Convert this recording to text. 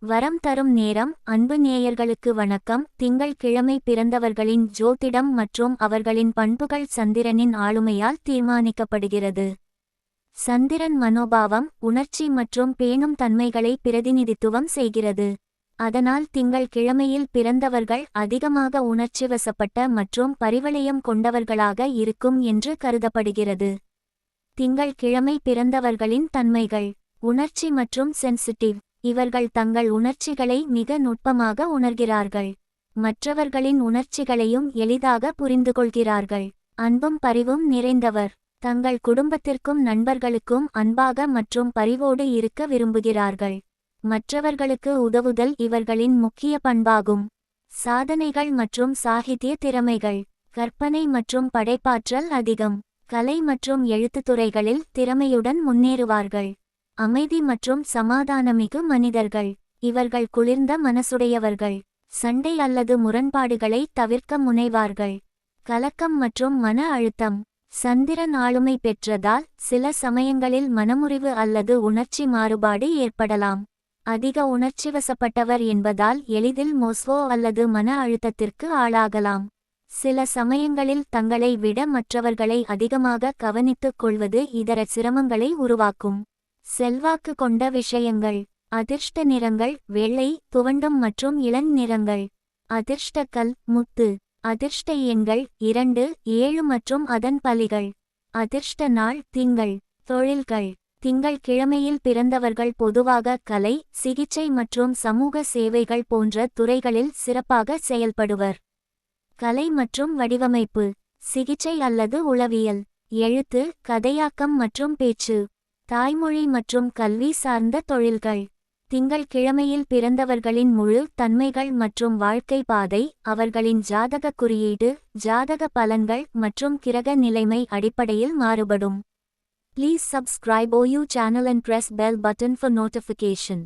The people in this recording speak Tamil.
வரம் தரும் நேரம். அன்பு நேயர்களுக்கு வணக்கம். திங்கள் கிழமை பிறந்தவர்களின் ஜோதிடம் மற்றும் அவர்களின் பண்புகள் சந்திரனின் ஆளுமையால் தீர்மானிக்கப்படுகிறது. சந்திரன் மனோபாவம், உணர்ச்சி மற்றும் பேணும் தன்மைகளை பிரதிநிதித்துவம் செய்கிறது. அதனால் திங்கள் கிழமையில் பிறந்தவர்கள் அதிகமாக உணர்ச்சிவசப்பட்ட மற்றும் பரிவளையம் கொண்டவர்களாக இருக்கும் என்று கருதப்படுகிறது. திங்கள் கிழமை பிறந்தவர்களின் தன்மைகள். உணர்ச்சி மற்றும் சென்சிட்டிவ். இவர்கள் தங்கள் உணர்ச்சிகளை மிக நுட்பமாக உணர்கிறார்கள். மற்றவர்களின் உணர்ச்சிகளையும் எளிதாக புரிந்துகொள்கிறார்கள். அன்பும் பரிவும் நிறைந்தவர். தங்கள் குடும்பத்திற்கும் நண்பர்களுக்கும் அன்பாக மற்றும் பரிவோடு இருக்க விரும்புகிறார்கள். மற்றவர்களுக்கு உதவுதல் இவர்களின் முக்கிய பண்பாகும். சாதனைகள் மற்றும் சாகித்ய திறமைகள். கற்பனை மற்றும் படைப்பாற்றல் அதிகம். கலை மற்றும் எழுத்துத்துறைகளில் திறமையுடன் முன்னேறுவார்கள். அமைதி மற்றும் சமாதானமிகு மனிதர்கள். இவர்கள் குளிர்ந்த மனசுடையவர்கள். சண்டை அல்லது முரண்பாடுகளை தவிர்க்க முனைவார்கள். கலக்கம் மற்றும் மன அழுத்தம். சந்திரன் ஆளுமை பெற்றதால் சில சமயங்களில் மனமுறிவு அல்லது உணர்ச்சி மாறுபாடு ஏற்படலாம். அதிக உணர்ச்சிவசப்பட்டவர் என்பதால் எளிதில் மோஸ்வோ அல்லது மன அழுத்தத்திற்கு ஆளாகலாம். சில சமயங்களில் தங்களை விட மற்றவர்களை அதிகமாக கவனித்துக் கொள்வது இதர சிரமங்களை உருவாக்கும். செல்வாக்கு கொண்ட விஷயங்கள். அதிர்ஷ்ட நிறங்கள் வெள்ளை, துவண்டும் மற்றும் இளம் நிறங்கள். அதிர்ஷ்ட கல் முத்து. அதிர்ஷ்ட எண்கள் 2, 7 மற்றும் அதன் பலிகள். அதிர்ஷ்ட நாள் திங்கள். தொழில்கள். திங்கள் கிழமையில் பிறந்தவர்கள் பொதுவாக கலை, சிகிச்சை மற்றும் சமூக சேவைகள் போன்ற துறைகளில் சிறப்பாக செயல்படுவர். கலை மற்றும் வடிவமைப்பு, சிகிச்சை அல்லது உளவியல், எழுத்து, கதையாக்கம் மற்றும் பேச்சு, தாய்மொழி மற்றும் கல்வி சார்ந்த தொழில்கள். திங்கள் கிழமையில் பிறந்தவர்களின் முழு தன்மைகள் மற்றும் வாழ்க்கை பாதை அவர்களின் ஜாதக குறியீடு, ஜாதக பலன்கள் மற்றும் கிரக நிலைமை அடிப்படையில் மாறுபடும். Please subscribe OU channel and press bell button for notification.